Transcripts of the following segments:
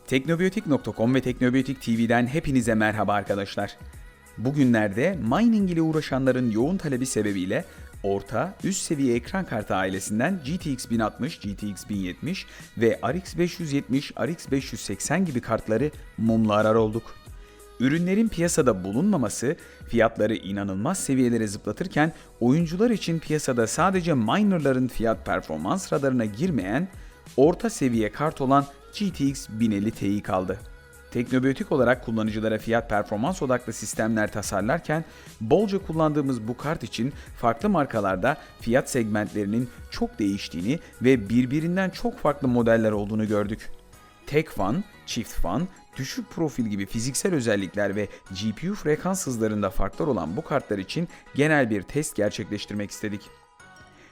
Teknobiyotik.com ve Teknobiyotik TV'den hepinize merhaba arkadaşlar. Bugünlerde mining ile uğraşanların yoğun talebi sebebiyle orta, üst seviye ekran kartı ailesinden GTX 1060, GTX 1070 ve RX 570, RX 580 gibi kartları mumla arar olduk. Ürünlerin piyasada bulunmaması fiyatları inanılmaz seviyelere zıplatırken oyuncular için piyasada sadece minerların fiyat performans radarına girmeyen orta seviye kart olan GTX 1050 Ti kaldı. Teknobiyotik olarak kullanıcılara fiyat performans odaklı sistemler tasarlarken bolca kullandığımız bu kart için farklı markalarda fiyat segmentlerinin çok değiştiğini ve birbirinden çok farklı modeller olduğunu gördük. Tek fan, çift fan, düşük profil gibi fiziksel özellikler ve GPU frekans hızlarında farklar olan bu kartlar için genel bir test gerçekleştirmek istedik.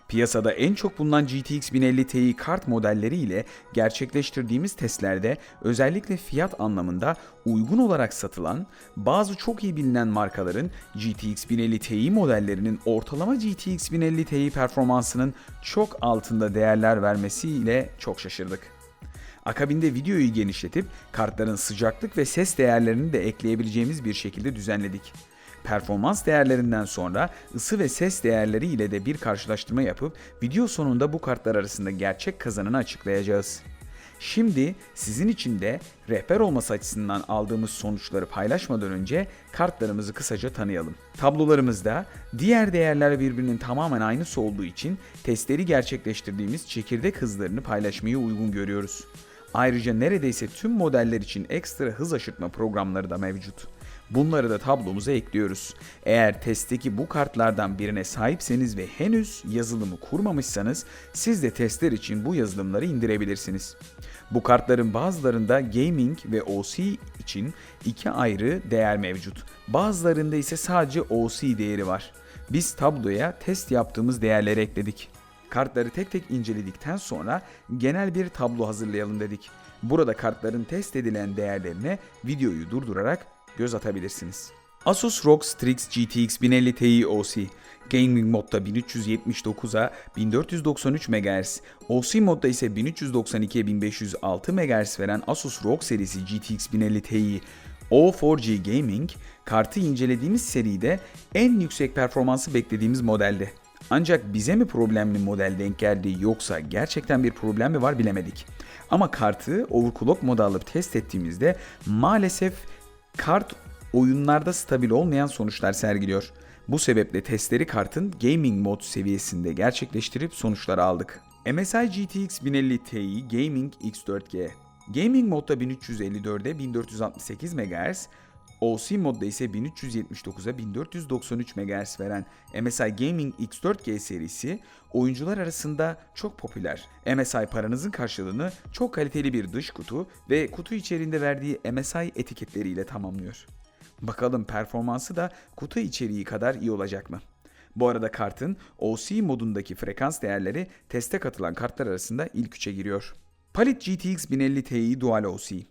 Piyasada en çok bulunan GTX 1050 Ti kart modelleri ile gerçekleştirdiğimiz testlerde özellikle fiyat anlamında uygun olarak satılan bazı çok iyi bilinen markaların GTX 1050 Ti modellerinin ortalama GTX 1050 Ti performansının çok altında değerler vermesiyle çok şaşırdık. Akabinde videoyu genişletip kartların sıcaklık ve ses değerlerini de ekleyebileceğimiz bir şekilde düzenledik. Performans değerlerinden sonra ısı ve ses değerleri ile de bir karşılaştırma yapıp video sonunda bu kartlar arasında gerçek kazananı açıklayacağız. Şimdi sizin için de rehber olması açısından aldığımız sonuçları paylaşmadan önce kartlarımızı kısaca tanıyalım. Tablolarımızda diğer değerler birbirinin tamamen aynısı olduğu için testleri gerçekleştirdiğimiz çekirdek hızlarını paylaşmayı uygun görüyoruz. Ayrıca neredeyse tüm modeller için ekstra hız aşırtma programları da mevcut. Bunları da tablomuza ekliyoruz. Eğer testteki bu kartlardan birine sahipseniz ve henüz yazılımı kurmamışsanız siz de testler için bu yazılımları indirebilirsiniz. Bu kartların bazılarında gaming ve OC için iki ayrı değer mevcut. Bazılarında ise sadece OC değeri var. Biz tabloya test yaptığımız değerleri ekledik. Kartları tek tek inceledikten sonra genel bir tablo hazırlayalım dedik. Burada kartların test edilen değerlerine videoyu durdurarak göz atabilirsiniz. Asus ROG Strix GTX 1050 Ti OC Gaming modda 1379'a 1493 MHz, OC modda ise 1392'ye 1506 MHz veren Asus ROG serisi GTX 1050 Ti O4G Gaming kartı incelediğimiz seride en yüksek performansı beklediğimiz modelde. Ancak bize mi problemli model denk geldi yoksa gerçekten bir problem mi var bilemedik. Ama kartı overclock moda alıp test ettiğimizde maalesef kart oyunlarda stabil olmayan sonuçlar sergiliyor. Bu sebeple testleri kartın gaming mod seviyesinde gerçekleştirip sonuçları aldık. MSI GTX 1050 Ti Gaming X4G Gaming modda 1354'e 1468 MHz, OC modda ise 1379'a 1493 MHz veren MSI Gaming X4G serisi oyuncular arasında çok popüler. MSI paranızın karşılığını çok kaliteli bir dış kutu ve kutu içeriğinde verdiği MSI etiketleriyle tamamlıyor. Bakalım performansı da kutu içeriği kadar iyi olacak mı? Bu arada kartın OC modundaki frekans değerleri teste katılan kartlar arasında ilk üçe giriyor. Palit GTX 1050 Ti Dual OC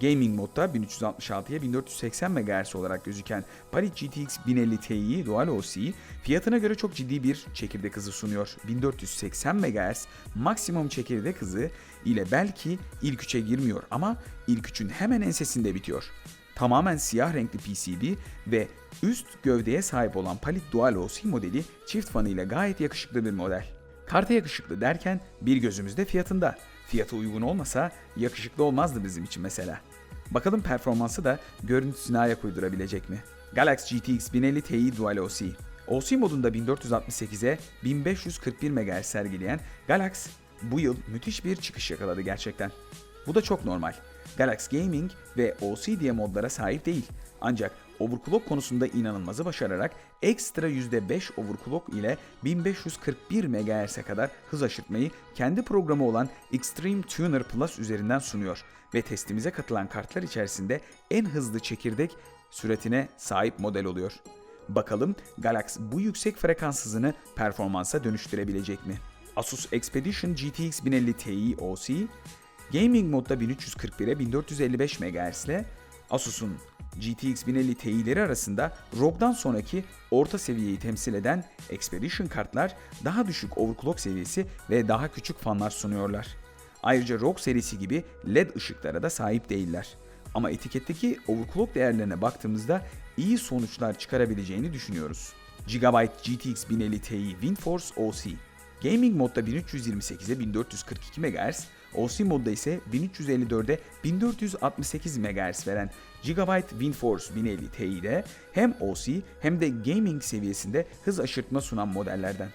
Gaming modda 1366'ya 1480 MHz olarak gözüken Palit GTX 1050 Ti Dual OC fiyatına göre çok ciddi bir çekirdek hızı sunuyor. 1480 MHz maksimum çekirdek hızı ile belki ilk üçe girmiyor ama ilk üçün hemen ensesinde bitiyor. Tamamen siyah renkli PCB ve üst gövdeye sahip olan Palit Dual OC modeli çift fanı ile gayet yakışıklı bir model. Karta yakışıklı derken bir gözümüz de fiyatında. Fiyatı uygun olmasa yakışıklı olmazdı bizim için mesela. Bakalım performansı da görüntüsüne ayak uydurabilecek mi? Galax GTX 1050 Ti Dual OC OC modunda 1468'e 1541 MHz sergileyen Galax bu yıl müthiş bir çıkış yakaladı gerçekten. Bu da çok normal. Galax Gaming ve OC diye modlara sahip değil. Ancak overclock konusunda inanılmazı başararak ekstra %5 overclock ile 1541 MHz'e kadar hız aşırtmayı kendi programı olan Extreme Tuner Plus üzerinden sunuyor ve testimize katılan kartlar içerisinde en hızlı çekirdek süratine sahip model oluyor. Bakalım Galax bu yüksek frekans hızını performansa dönüştürebilecek mi? Asus Expedition GTX 1050 Ti OC Gaming modda 1341'e 1455 MHz ile Asus'un GTX 1050 Ti'leri arasında ROG'dan sonraki orta seviyeyi temsil eden Expedition kartlar daha düşük overclock seviyesi ve daha küçük fanlar sunuyorlar. Ayrıca ROG serisi gibi LED ışıklara da sahip değiller. Ama etiketteki overclock değerlerine baktığımızda iyi sonuçlar çıkarabileceğini düşünüyoruz. Gigabyte GTX 1050 Ti WindForce OC. Gaming modda 1328'e 1442 MHz, OC modda ise 1354'e 1468 MHz veren Gigabyte WindForce 1050 Ti'de hem OC hem de gaming seviyesinde hız aşırtma sunan modellerden.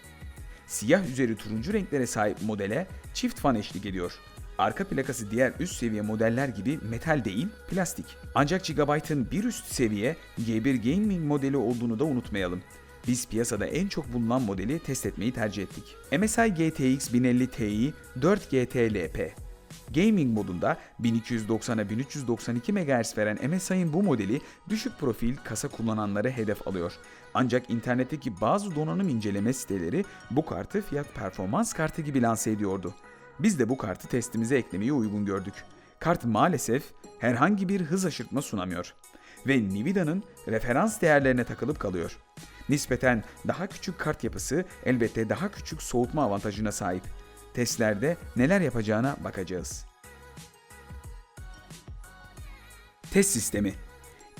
Siyah üzeri turuncu renklere sahip modele çift fan eşlik ediyor. Arka plakası diğer üst seviye modeller gibi metal değil, plastik. Ancak Gigabyte'ın bir üst seviye G1 Gaming modeli olduğunu da unutmayalım. Biz piyasada en çok bulunan modeli test etmeyi tercih ettik. MSI GTX 1050 Ti 4 GT-LP. Gaming modunda 1290'a 1392 MHz veren MSI'ın bu modeli düşük profil kasa kullananları hedef alıyor. Ancak internetteki bazı donanım inceleme siteleri bu kartı fiyat performans kartı gibi lanse ediyordu. Biz de bu kartı testimize eklemeyi uygun gördük. Kart maalesef herhangi bir hız aşırtma sunamıyor ve Nvidia'nın referans değerlerine takılıp kalıyor. Nispeten daha küçük kart yapısı elbette daha küçük soğutma avantajına sahip. Testlerde neler yapacağına bakacağız. Test sistemi.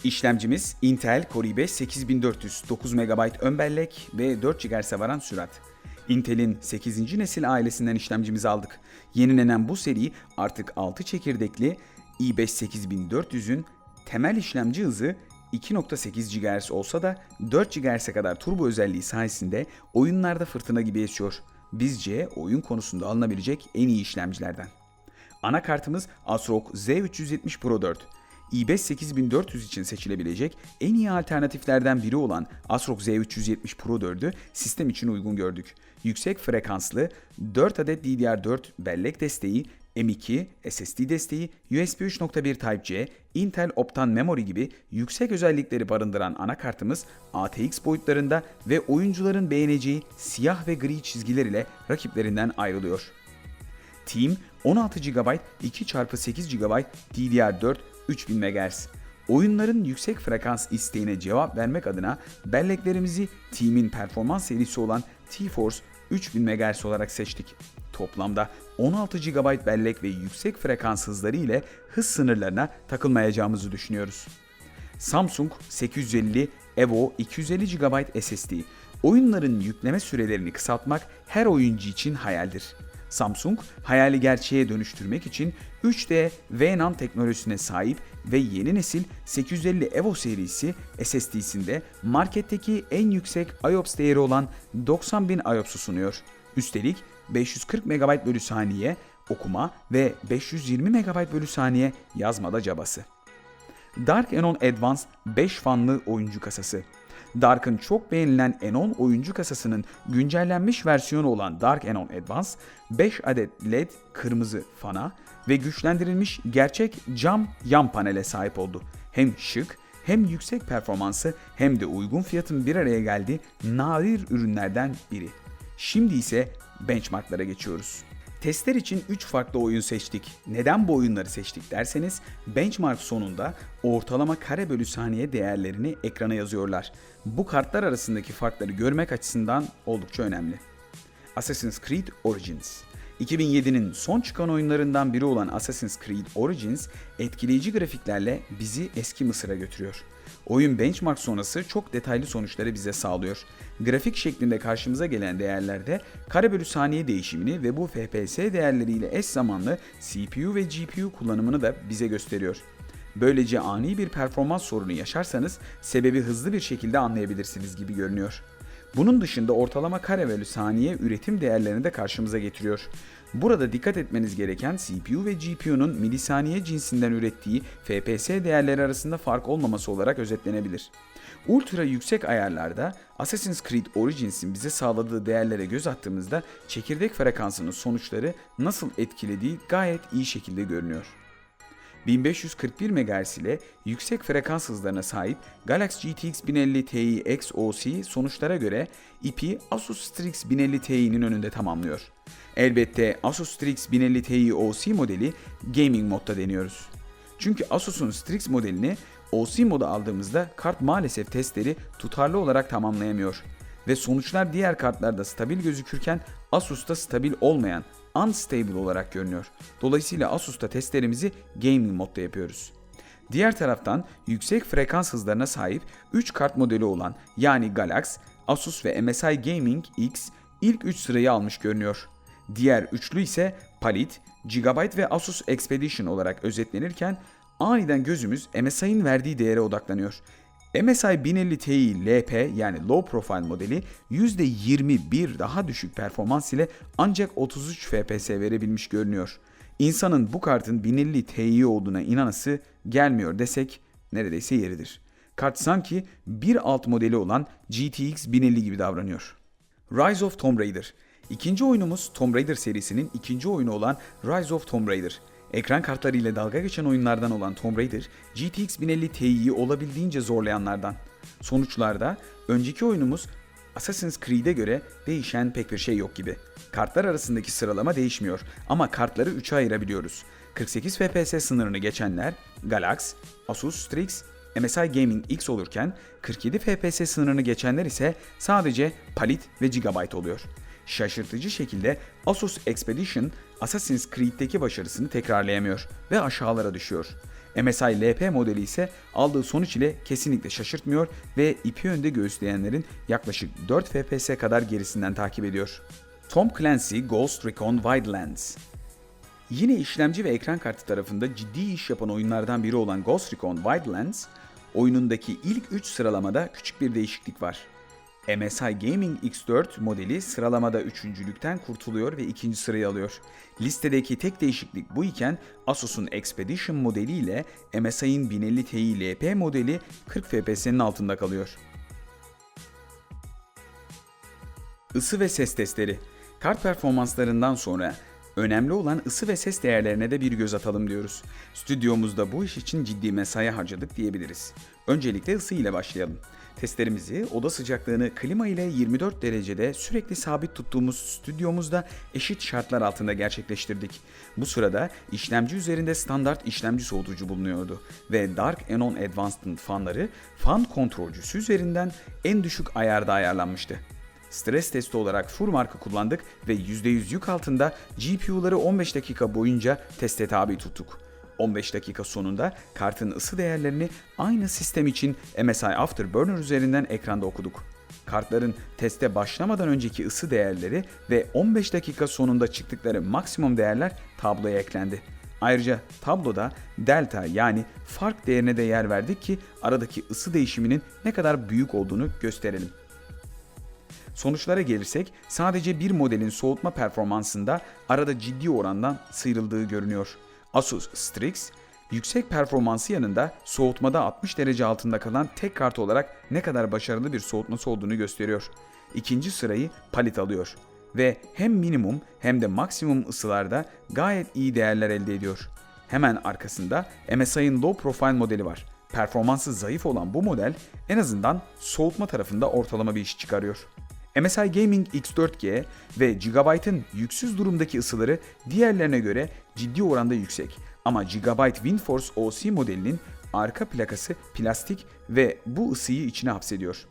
İşlemcimiz Intel Core i5 8400, 9 MB ön bellek ve 4 GHz'e varan sürat. Intel'in 8. nesil ailesinden işlemcimizi aldık. Yenilenen bu seri artık 6 çekirdekli i5 8400'ün temel işlemci hızı 2.8 GHz olsa da 4 GHz'e kadar turbo özelliği sayesinde oyunlarda fırtına gibi esiyor. Bizce oyun konusunda alınabilecek en iyi işlemcilerden. Anakartımız ASRock Z370 Pro 4. i5 8400 için seçilebilecek en iyi alternatiflerden biri olan ASRock Z370 Pro 4'ü sistem için uygun gördük. Yüksek frekanslı 4 adet DDR4 bellek desteği, M.2, SSD desteği, USB 3.1 Type-C, Intel Optane Memory gibi yüksek özellikleri barındıran anakartımız ATX boyutlarında ve oyuncuların beğeneceği siyah ve gri çizgiler ile rakiplerinden ayrılıyor. Team 16 GB 2x8 GB DDR4 3000 MHz. Oyunların yüksek frekans isteğine cevap vermek adına belleklerimizi Team'in performans serisi olan T-Force 3000 MHz olarak seçtik. Toplamda 16 GB bellek ve yüksek frekans hızları ile hız sınırlarına takılmayacağımızı düşünüyoruz. Samsung 850 Evo 250 GB SSD. Oyunların yükleme sürelerini kısaltmak her oyuncu için hayaldir. Samsung, hayali gerçeğe dönüştürmek için 3D VNAND teknolojisine sahip ve yeni nesil 850 Evo serisi SSD'sinde marketteki en yüksek IOPS değeri olan 90.000 IOPS'u sunuyor. Üstelik 540 MB bölü saniye okuma ve 520 MB bölü saniye yazmada cabası. Dark Anon Advance 5 fanlı oyuncu kasası. Dark'ın çok beğenilen Anon oyuncu kasasının güncellenmiş versiyonu olan Dark Anon Advance, 5 adet LED kırmızı fana ve güçlendirilmiş gerçek cam yan panele sahip oldu. Hem şık, hem yüksek performansı hem de uygun fiyatın bir araya geldiği nadir ürünlerden biri. Şimdi ise benchmarklara geçiyoruz. Testler için 3 farklı oyun seçtik. Neden bu oyunları seçtik derseniz benchmark sonunda ortalama kare bölü saniye değerlerini ekrana yazıyorlar. Bu kartlar arasındaki farkları görmek açısından oldukça önemli. Assassin's Creed Origins. 2007'nin son çıkan oyunlarından biri olan Assassin's Creed Origins etkileyici grafiklerle bizi eski Mısır'a götürüyor. Oyun benchmark sonrası çok detaylı sonuçları bize sağlıyor. Grafik şeklinde karşımıza gelen değerlerde kare bölü saniye değişimini ve bu FPS değerleriyle eş zamanlı CPU ve GPU kullanımını da bize gösteriyor. Böylece ani bir performans sorunu yaşarsanız sebebi hızlı bir şekilde anlayabilirsiniz gibi görünüyor. Bunun dışında ortalama kare bölü saniye üretim değerlerini de karşımıza getiriyor. Burada dikkat etmeniz gereken CPU ve GPU'nun milisaniye cinsinden ürettiği FPS değerleri arasında fark olmaması olarak özetlenebilir. Ultra yüksek ayarlarda Assassin's Creed Origins'in bize sağladığı değerlere göz attığımızda çekirdek frekansının sonuçları nasıl etkilediği gayet iyi şekilde görünüyor. 1541 MHz ile yüksek frekans hızlarına sahip Galaxy GTX 1050 Ti X-OC sonuçlara göre ipi Asus Strix 1050 Ti'nin önünde tamamlıyor. Elbette Asus Strix 1050 Ti OC modeli gaming modda deniyoruz. Çünkü Asus'un Strix modelini OC moda aldığımızda kart maalesef testleri tutarlı olarak tamamlayamıyor ve sonuçlar diğer kartlarda stabil gözükürken Asus'ta stabil olmayan unstable olarak görünüyor. Dolayısıyla Asus'ta testlerimizi gaming modda yapıyoruz. Diğer taraftan yüksek frekans hızlarına sahip 3 kart modeli olan yani Galax, Asus ve MSI Gaming X ilk 3 sırayı almış görünüyor. Diğer üçlü ise Palit, Gigabyte ve Asus Expedition olarak özetlenirken aniden gözümüz MSI'nin verdiği değere odaklanıyor. MSI 1050 Ti LP yani Low Profile modeli %21 daha düşük performans ile ancak 33 FPS verebilmiş görünüyor. İnsanın bu kartın 1050 Ti olduğuna inanası gelmiyor desek neredeyse yeridir. Kart sanki bir alt modeli olan GTX 1050 gibi davranıyor. Rise of Tomb Raider. İkinci oyunumuz Tomb Raider serisinin ikinci oyunu olan Rise of Tomb Raider. Ekran kartları ile dalga geçen oyunlardan olan Tomb Raider, GTX 1050 Ti'yi olabildiğince zorlayanlardan. Sonuçlarda önceki oyunumuz Assassin's Creed'e göre değişen pek bir şey yok gibi. Kartlar arasındaki sıralama değişmiyor ama kartları 3'e ayırabiliyoruz. 48 FPS sınırını geçenler Galax, Asus Strix, MSI Gaming X olurken 47 FPS sınırını geçenler ise sadece Palit ve Gigabyte oluyor. Şaşırtıcı şekilde Asus Expedition Assassin's Creed'deki başarısını tekrarlayamıyor ve aşağılara düşüyor. MSI LP modeli ise aldığı sonuç ile kesinlikle şaşırtmıyor ve ipi önde göğüsleyenlerin yaklaşık 4 FPS kadar gerisinden takip ediyor. Tom Clancy Ghost Recon Wildlands. Yine işlemci ve ekran kartı tarafında ciddi iş yapan oyunlardan biri olan Ghost Recon Wildlands, oyunundaki ilk 3 sıralamada küçük bir değişiklik var. MSI Gaming X4 modeli sıralamada 3.lükten kurtuluyor ve 2. sırayı alıyor. Listedeki tek değişiklik bu iken Asus'un Expedition modeli ile MSI'nin 1050 Ti LP modeli 40 FPS'nin altında kalıyor. Isı ve ses testleri. Kart performanslarından sonra önemli olan ısı ve ses değerlerine de bir göz atalım diyoruz. Stüdyomuzda bu iş için ciddi mesai harcadık diyebiliriz. Öncelikle ısı ile başlayalım. Testlerimizi oda sıcaklığını klima ile 24 derecede sürekli sabit tuttuğumuz stüdyomuzda eşit şartlar altında gerçekleştirdik. Bu sırada işlemci üzerinde standart işlemci soğutucu bulunuyordu ve Dark Anon Advanced'ın fanları fan kontrolcüsü üzerinden en düşük ayarda ayarlanmıştı. Stres testi olarak FUR markı kullandık ve %100 yük altında GPU'ları 15 dakika boyunca teste tabi tuttuk. 15 dakika sonunda kartın ısı değerlerini aynı sistem için MSI Afterburner üzerinden ekranda okuduk. Kartların teste başlamadan önceki ısı değerleri ve 15 dakika sonunda çıktıkları maksimum değerler tabloya eklendi. Ayrıca tabloda delta yani fark değerine de yer verdik ki aradaki ısı değişiminin ne kadar büyük olduğunu gösterelim. Sonuçlara gelirsek sadece bir modelin soğutma performansında arada ciddi orandan sıyrıldığı görünüyor. Asus Strix, yüksek performansı yanında soğutmada 60 derece altında kalan tek kart olarak ne kadar başarılı bir soğutması olduğunu gösteriyor. İkinci sırayı Palit alıyor ve hem minimum hem de maksimum ısılarda gayet iyi değerler elde ediyor. Hemen arkasında MSI'ın Low Profile modeli var. Performansı zayıf olan bu model en azından soğutma tarafında ortalama bir iş çıkarıyor. MSI Gaming X4G ve Gigabyte'ın yüksüz durumdaki ısıları diğerlerine göre ciddi oranda yüksek. Ama Gigabyte WindForce OC modelinin arka plakası plastik ve bu ısıyı içine hapsediyor.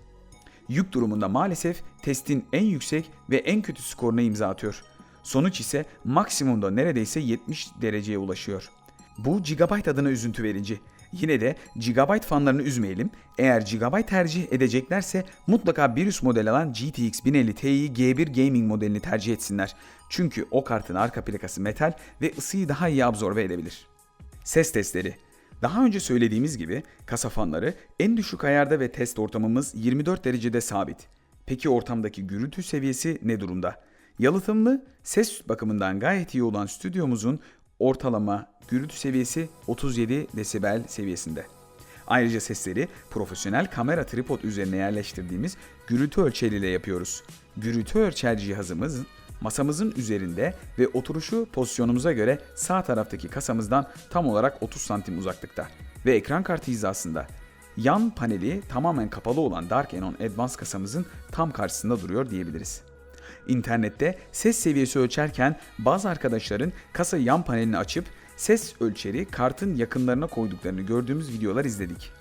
Yük durumunda maalesef testin en yüksek ve en kötü skoruna imza atıyor. Sonuç ise maksimumda neredeyse 70 dereceye ulaşıyor. Bu Gigabyte adına üzüntü verici. Yine de Gigabyte fanlarını üzmeyelim. Eğer Gigabyte tercih edeceklerse mutlaka bir üst model alan GTX 1050 Ti'yi G1 Gaming modelini tercih etsinler. Çünkü o kartın arka plakası metal ve ısıyı daha iyi absorbe edebilir. Ses testleri. Daha önce söylediğimiz gibi kasa fanları en düşük ayarda ve test ortamımız 24 derecede sabit. Peki ortamdaki gürültü seviyesi ne durumda? Yalıtımlı, ses bakımından gayet iyi olan stüdyomuzun ortalama gürültü seviyesi 37 desibel seviyesinde. Ayrıca sesleri profesyonel kamera tripod üzerine yerleştirdiğimiz gürültü ölçeriyle yapıyoruz. Gürültü ölçer cihazımız masamızın üzerinde ve oturuşu pozisyonumuza göre sağ taraftaki kasamızdan tam olarak 30 santim uzaklıkta ve ekran kartı hizasında. Yan paneli tamamen kapalı olan Dark Anon Advanced kasamızın tam karşısında duruyor diyebiliriz. İnternette ses seviyesi ölçerken bazı arkadaşların kasa yan panelini açıp ses ölçeri kartın yakınlarına koyduklarını gördüğümüz videolar izledik.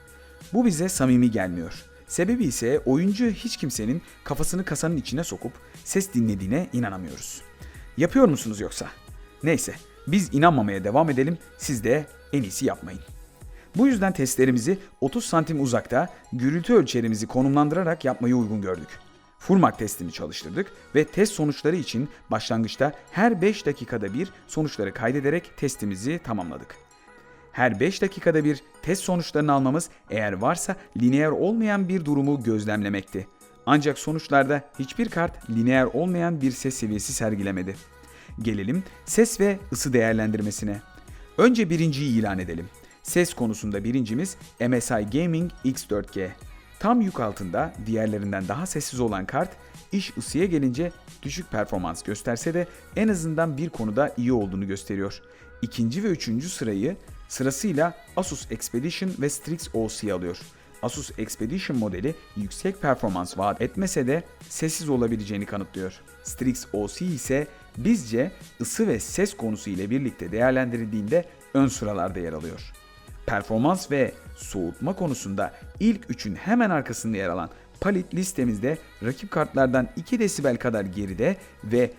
Bu bize samimi gelmiyor. Sebebi ise oyuncu hiç kimsenin kafasını kasanın içine sokup ses dinlediğine inanamıyoruz. Yapıyor musunuz yoksa? Neyse, biz inanmamaya devam edelim, siz de en iyisi yapmayın. Bu yüzden testlerimizi 30 santim uzakta gürültü ölçerimizi konumlandırarak yapmayı uygun gördük. Furmak testini çalıştırdık ve test sonuçları için başlangıçta her 5 dakikada bir sonuçları kaydederek testimizi tamamladık. Her 5 dakikada bir test sonuçlarını almamız eğer varsa lineer olmayan bir durumu gözlemlemekti. Ancak sonuçlarda hiçbir kart lineer olmayan bir ses seviyesi sergilemedi. Gelelim ses ve ısı değerlendirmesine. Önce birinciyi ilan edelim. Ses konusunda birincimiz MSI Gaming X4G. Tam yük altında diğerlerinden daha sessiz olan kart, iş ısıya gelince düşük performans gösterse de en azından bir konuda iyi olduğunu gösteriyor. İkinci ve üçüncü sırayı sırasıyla Asus Expedition ve Strix OC alıyor. Asus Expedition modeli yüksek performans vaat etmese de sessiz olabileceğini kanıtlıyor. Strix OC ise bizce ısı ve ses konusu ile birlikte değerlendirildiğinde ön sıralarda yer alıyor. Performans ve soğutma konusunda ilk üçün hemen arkasında yer alan Palit listemizde rakip kartlardan 2 desibel kadar geride ve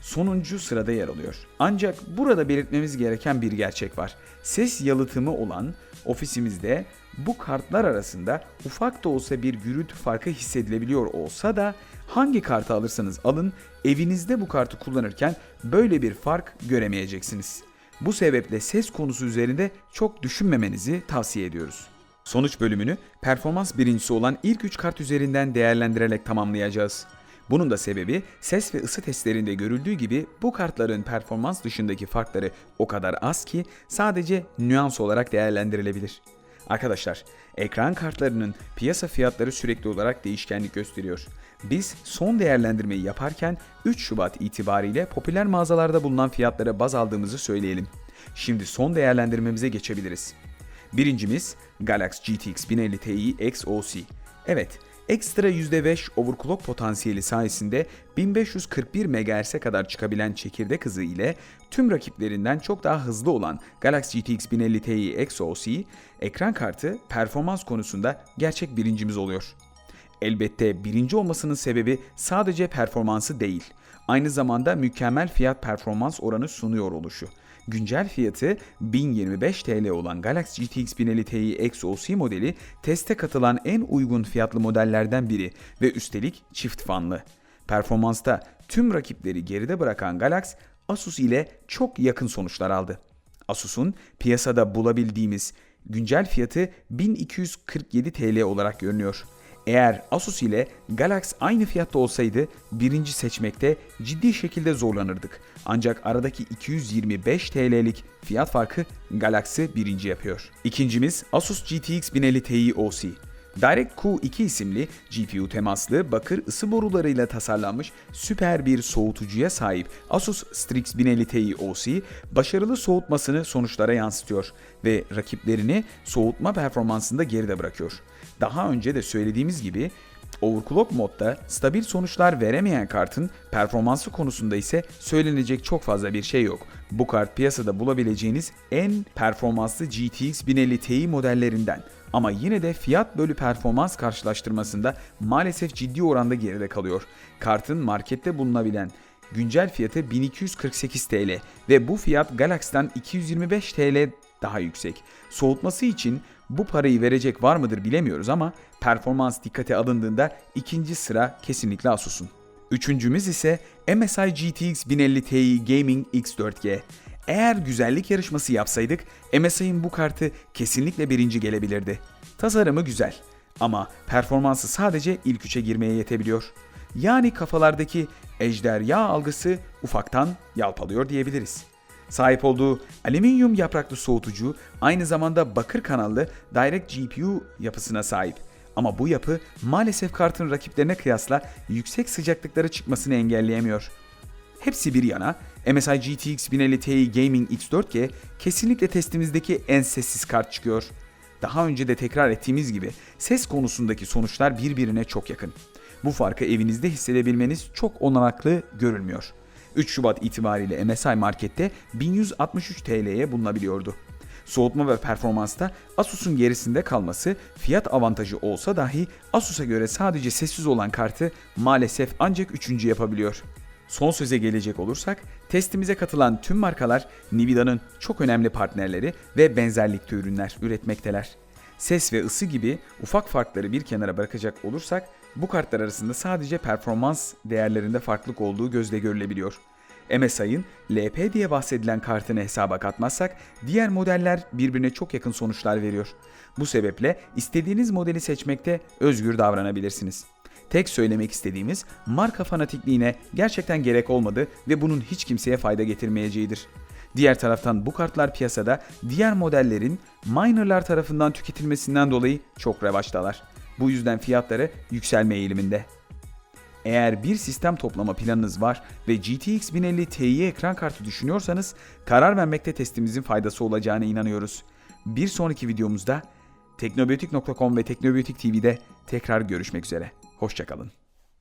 sonuncu sırada yer alıyor. Ancak burada belirtmemiz gereken bir gerçek var. Ses yalıtımı olan ofisimizde bu kartlar arasında ufak da olsa bir gürültü farkı hissedilebiliyor olsa da hangi kartı alırsanız alın evinizde bu kartı kullanırken böyle bir fark göremeyeceksiniz. Bu sebeple ses konusu üzerinde çok düşünmemenizi tavsiye ediyoruz. Sonuç bölümünü performans birincisi olan ilk 3 kart üzerinden değerlendirerek tamamlayacağız. Bunun da sebebi ses ve ısı testlerinde görüldüğü gibi bu kartların performans dışındaki farkları o kadar az ki sadece nüans olarak değerlendirilebilir. Arkadaşlar, ekran kartlarının piyasa fiyatları sürekli olarak değişkenlik gösteriyor. Biz son değerlendirmeyi yaparken 3 Şubat itibariyle popüler mağazalarda bulunan fiyatlara baz aldığımızı söyleyelim. Şimdi son değerlendirmemize geçebiliriz. Birincimiz Galax GTX 1050 Ti X-OC. Evet, ekstra %5 overclock potansiyeli sayesinde 1541 MHz'e kadar çıkabilen çekirdek hızı ile tüm rakiplerinden çok daha hızlı olan Galax GTX 1050 Ti X-OC ekran kartı performans konusunda gerçek birincimiz oluyor. Elbette birinci olmasının sebebi sadece performansı değil, aynı zamanda mükemmel fiyat performans oranı sunuyor oluşu. Güncel fiyatı 1025 TL olan Galax GTX 1050 Ti X-OC modeli teste katılan en uygun fiyatlı modellerden biri ve üstelik çift fanlı. Performansta tüm rakipleri geride bırakan Galax, Asus ile çok yakın sonuçlar aldı. Asus'un piyasada bulabildiğimiz güncel fiyatı 1247 TL olarak görünüyor. Eğer Asus ile Galax aynı fiyatta olsaydı birinci seçmekte ciddi şekilde zorlanırdık. Ancak aradaki 225 TL'lik fiyat farkı Galax'ı birinci yapıyor. İkincimiz Asus GTX 1050 Ti OC. DirectQ2 isimli GPU temaslı bakır ısı borularıyla tasarlanmış süper bir soğutucuya sahip Asus Strix 1050 Ti OC başarılı soğutmasını sonuçlara yansıtıyor ve rakiplerini soğutma performansında geride bırakıyor. Daha önce de söylediğimiz gibi overclock modda stabil sonuçlar veremeyen kartın performansı konusunda ise söylenecek çok fazla bir şey yok. Bu kart piyasada bulabileceğiniz en performanslı GTX 1050 Ti modellerinden. Ama yine de fiyat bölü performans karşılaştırmasında maalesef ciddi oranda geride kalıyor. Kartın markette bulunabilen güncel fiyatı 1248 TL ve bu fiyat Galax'tan 225 TL daha yüksek. Soğutması için bu parayı verecek var mıdır bilemiyoruz ama performans dikkate alındığında ikinci sıra kesinlikle Asus'un. Üçüncümüz ise MSI GTX 1050 Ti Gaming X4G. Eğer güzellik yarışması yapsaydık MSI'nin bu kartı kesinlikle birinci gelebilirdi. Tasarımı güzel ama performansı sadece ilk 3'e girmeye yetebiliyor. Yani kafalardaki ejderha algısı ufaktan yalpalıyor diyebiliriz. Sahip olduğu alüminyum yapraklı soğutucu aynı zamanda bakır kanallı Direct GPU yapısına sahip. Ama bu yapı maalesef kartın rakiplerine kıyasla yüksek sıcaklıklara çıkmasını engelleyemiyor. Hepsi bir yana MSI GTX 1050 Ti Gaming X4G kesinlikle testimizdeki en sessiz kart çıkıyor. Daha önce de tekrar ettiğimiz gibi ses konusundaki sonuçlar birbirine çok yakın. Bu farkı evinizde hissedebilmeniz çok olanaklı görülmüyor. 3 Şubat itibariyle MSI markette 1163 TL'ye bulunabiliyordu. Soğutma ve performansta Asus'un gerisinde kalması fiyat avantajı olsa dahi Asus'a göre sadece sessiz olan kartı maalesef ancak 3. yapabiliyor. Son söze gelecek olursak, testimize katılan tüm markalar Nvidia'nın çok önemli partnerleri ve benzerlikte ürünler üretmekteler. Ses ve ısı gibi ufak farkları bir kenara bırakacak olursak, bu kartlar arasında sadece performans değerlerinde farklılık olduğu gözle görülebiliyor. MSI'ın LP diye bahsedilen kartını hesaba katmazsak, diğer modeller birbirine çok yakın sonuçlar veriyor. Bu sebeple istediğiniz modeli seçmekte özgür davranabilirsiniz. Tek söylemek istediğimiz, marka fanatikliğine gerçekten gerek olmadı ve bunun hiç kimseye fayda getirmeyeceğidir. Diğer taraftan bu kartlar piyasada diğer modellerin minerlar tarafından tüketilmesinden dolayı çok revaçtalar. Bu yüzden fiyatları yükselme eğiliminde. Eğer bir sistem toplama planınız var ve GTX 1050 Ti ekran kartı düşünüyorsanız, karar vermekte testimizin faydası olacağına inanıyoruz. Bir sonraki videomuzda teknobiyotik.com ve Teknobiyotik TV'de tekrar görüşmek üzere. Hoşça kalın.